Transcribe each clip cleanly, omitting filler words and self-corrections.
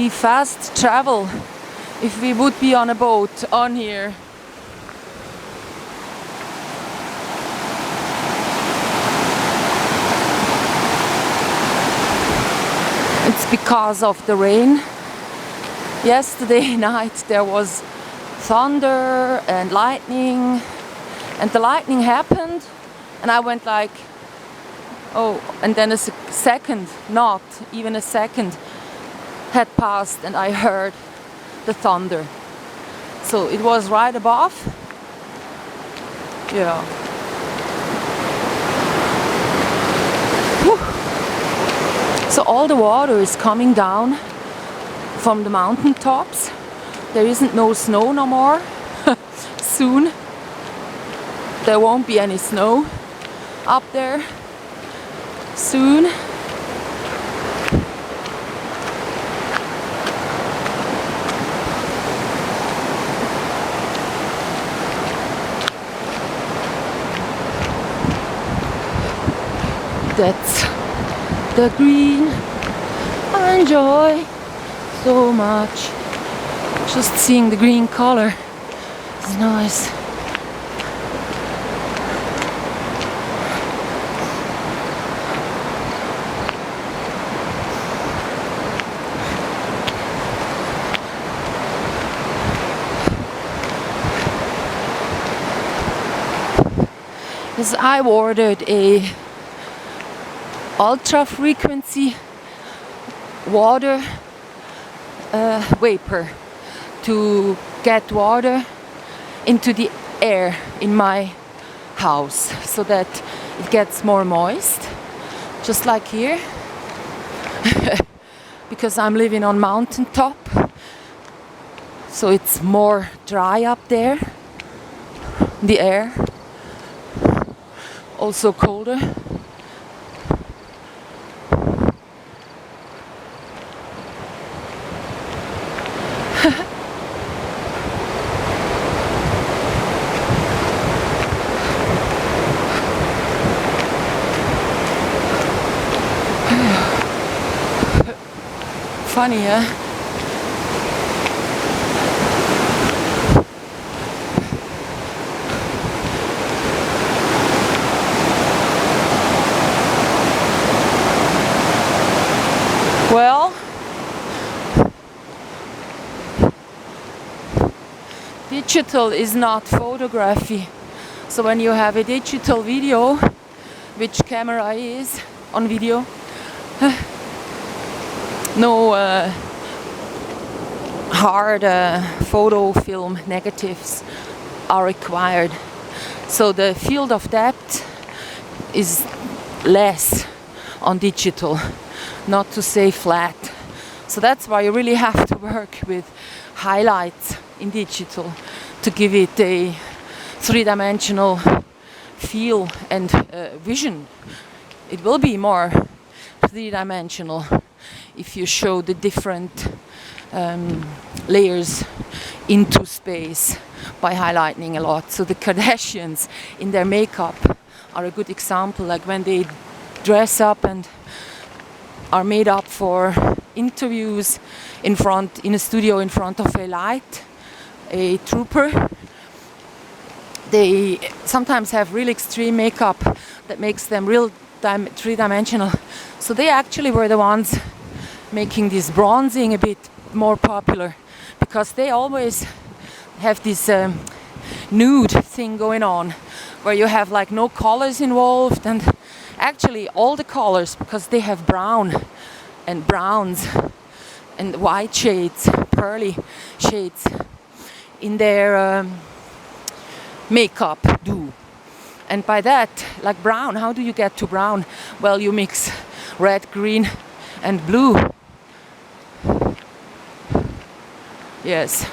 be fast travel if we would be on a boat on here. It's because of the rain. Yesterday night there was thunder and lightning, and the lightning happened and I went like, oh, and then a second, not even a second had passed and I heard the thunder. So it was right above. Yeah. Whew. So all the water is coming down from the mountain tops. There isn't no snow no more. Soon there won't be any snow up there. Soon. That's the green. I enjoy so much. Just seeing the green color is nice. Yes, I ordered a ultra frequency water vapor to get water into the air in my house so that it gets more moist, just like here. Because I'm living on mountain top, so it's more dry up there, the air, also colder. Funny, huh? Well, digital is not photography. So when you have a digital video, which camera is on video, no hard photo film negatives are required. So the field of depth is less on digital, not to say flat. So that's why you really have to work with highlights in digital to give it a three-dimensional feel and vision. It will be more three-dimensional if you show the different layers into space by highlighting a lot. So the Kardashians in their makeup are a good example, like when they dress up and are made up for interviews in a studio in front of a light, a trooper. They sometimes have really extreme makeup that makes them real three-dimensional. So they actually were the ones making this bronzing a bit more popular, because they always have this nude thing going on where you have like no colors involved, and actually all the colors, because they have brown and browns and white shades, pearly shades in their makeup do. And by that, like brown, how do you get to brown? Well, you mix red, green and blue. Yes.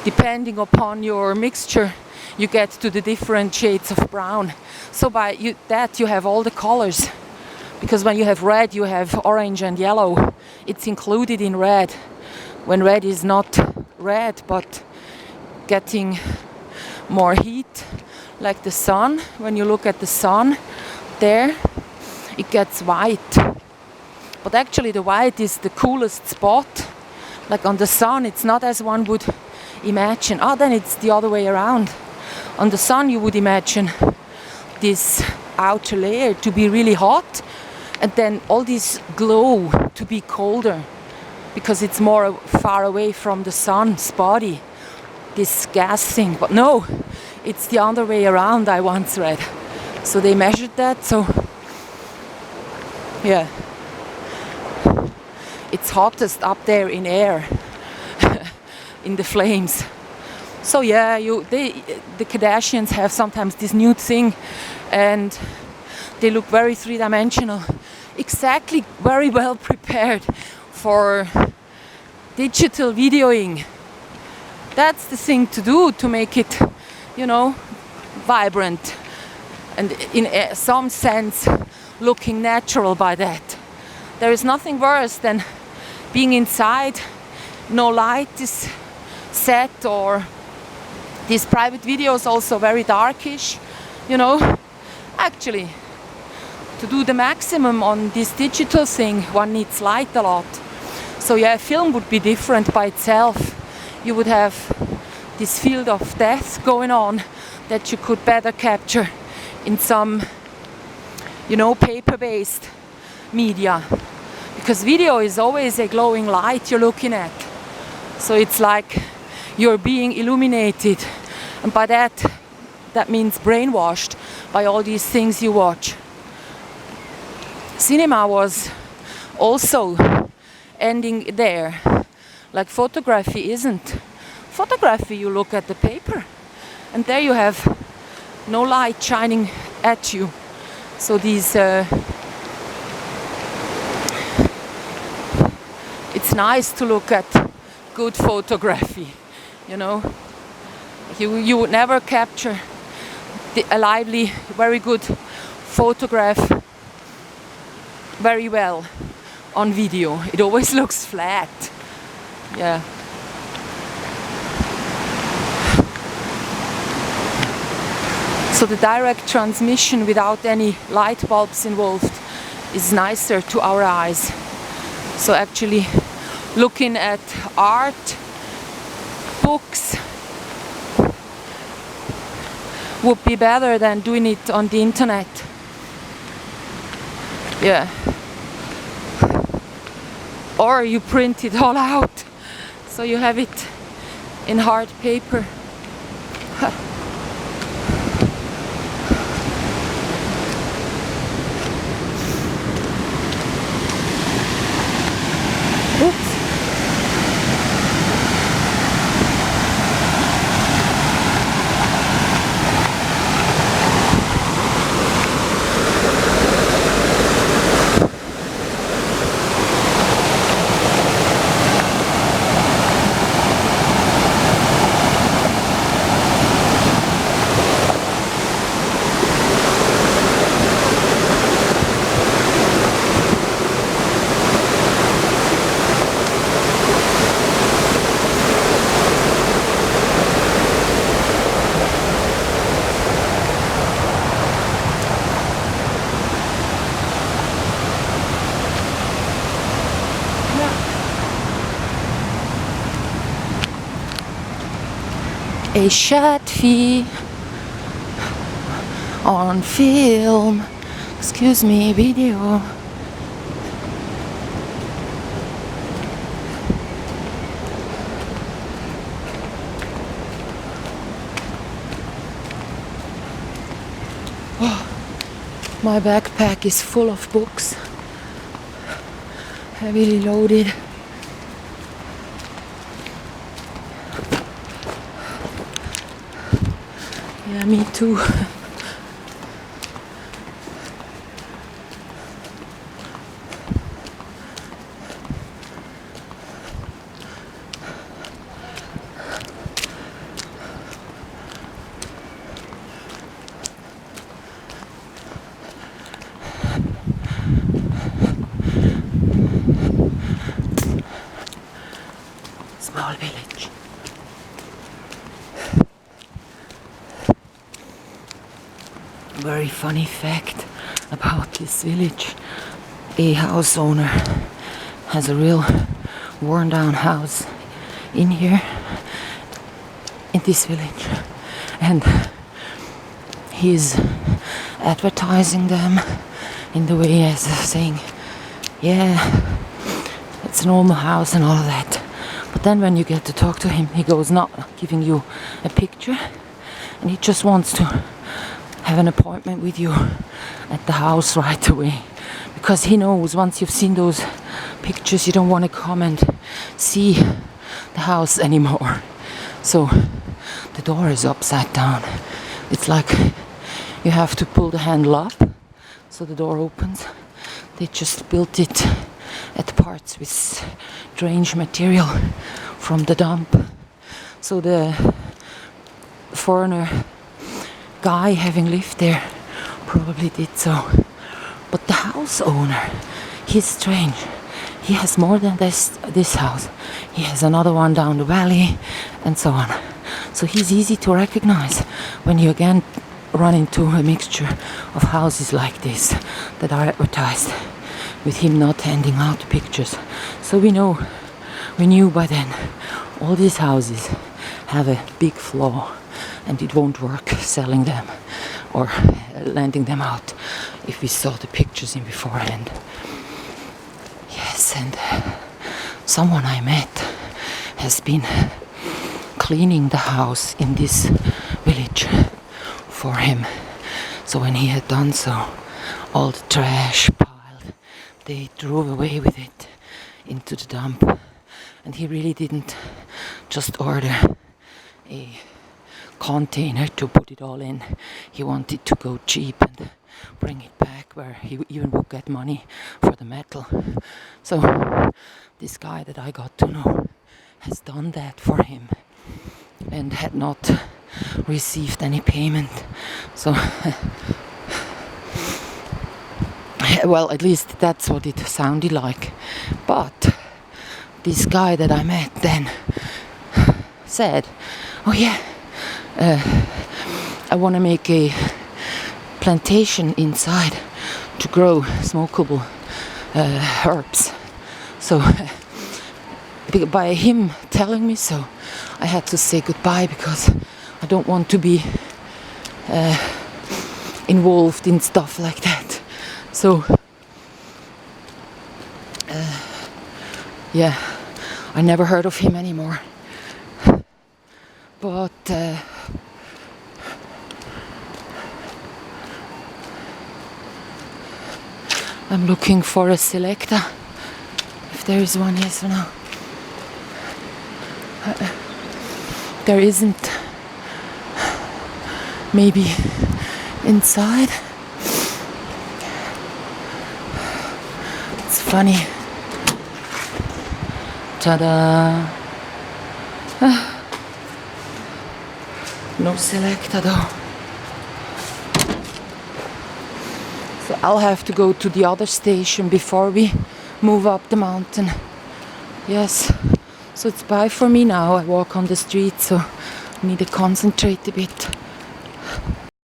Depending upon your mixture, you get to the different shades of brown. So by that you have all the colors. Because when you have red, you have orange and yellow. It's included in red. When red is not red, but getting more heat, like the sun. When you look at the sun there, it gets white. But actually the white is the coolest spot. Like on the sun, it's not as one would imagine. Then it's the other way around. On the sun you would imagine this outer layer to be really hot, and then all this glow to be colder, because it's more far away from the sun's body, this gas thing. But no, it's the other way around, I once read. So they measured that, so yeah. It's hottest up there in air, in the flames. So yeah, the Kardashians have sometimes this new thing, and they look very three-dimensional, exactly very well prepared for digital videoing. That's the thing to do to make it, vibrant, and in some sense looking natural by that. There is nothing worse than being inside, no light is set, or these private videos also very darkish, Actually, to do the maximum on this digital thing, one needs light a lot. So yeah, film would be different by itself. You would have this field of death going on that you could better capture in some, paper-based media. Because video is always a glowing light you're looking at. So it's like you're being illuminated. And by that means brainwashed by all these things you watch. Cinema was also ending there. Like photography isn't. Photography, you look at the paper, and there you have no light shining at you. So these it's nice to look at good photography, You would never capture a lively, very good photograph very well on video. It always looks flat. Yeah. So the direct transmission without any light bulbs involved is nicer to our eyes. So actually looking at art, books, would be better than doing it on the internet. Yeah. Or you print it all out, so you have it in hard paper. Oops. A Shatfi on film, excuse me, video. Oh, my backpack is full of books, heavily loaded. Yeah, me too. Small village. Very funny fact about this village. a house owner has a real worn down house in here, in this village, and he's advertising them in the way as saying, yeah, it's a normal house and all of that. But then when you get to talk to him, he goes not giving you a picture, and he just wants to have an appointment with you at the house right away, because he knows once you've seen those pictures you don't want to come and see the house anymore. So the door is upside down. It's like you have to pull the handle up so the door opens. They just built it at parts with strange material from the dump. So the foreigner guy, having lived there, probably did so. But the house owner, he's strange. He has more than this house. He has another one down the valley and so on. So he's easy to recognize when you again run into a mixture of houses like this that are advertised, with him not handing out pictures. So we knew by then all these houses have a big flaw, and it won't work selling them or lending them out if we saw the pictures in beforehand. Yes, and someone I met has been cleaning the house in this village for him. So when he had done so, all the trash piled, they drove away with it into the dump. And he really didn't just order a container to put it all in. He wanted to go cheap and bring it back, where he even would get money for the metal. So this guy that I got to know has done that for him and had not received any payment. So well, at least that's what it sounded like. But this guy that I met then said, oh yeah, I want to make a plantation inside to grow smokable herbs. So by him telling me so, I had to say goodbye, because I don't want to be involved in stuff like that. So yeah, I never heard of him anymore. But I'm looking for a Selecta, if there is one, yes or no. There isn't. Maybe inside. It's funny. Ta-da! No Selecta though. So I'll have to go to the other station before we move up the mountain. Yes. So it's bye for me now. I walk on the street, so I need to concentrate a bit.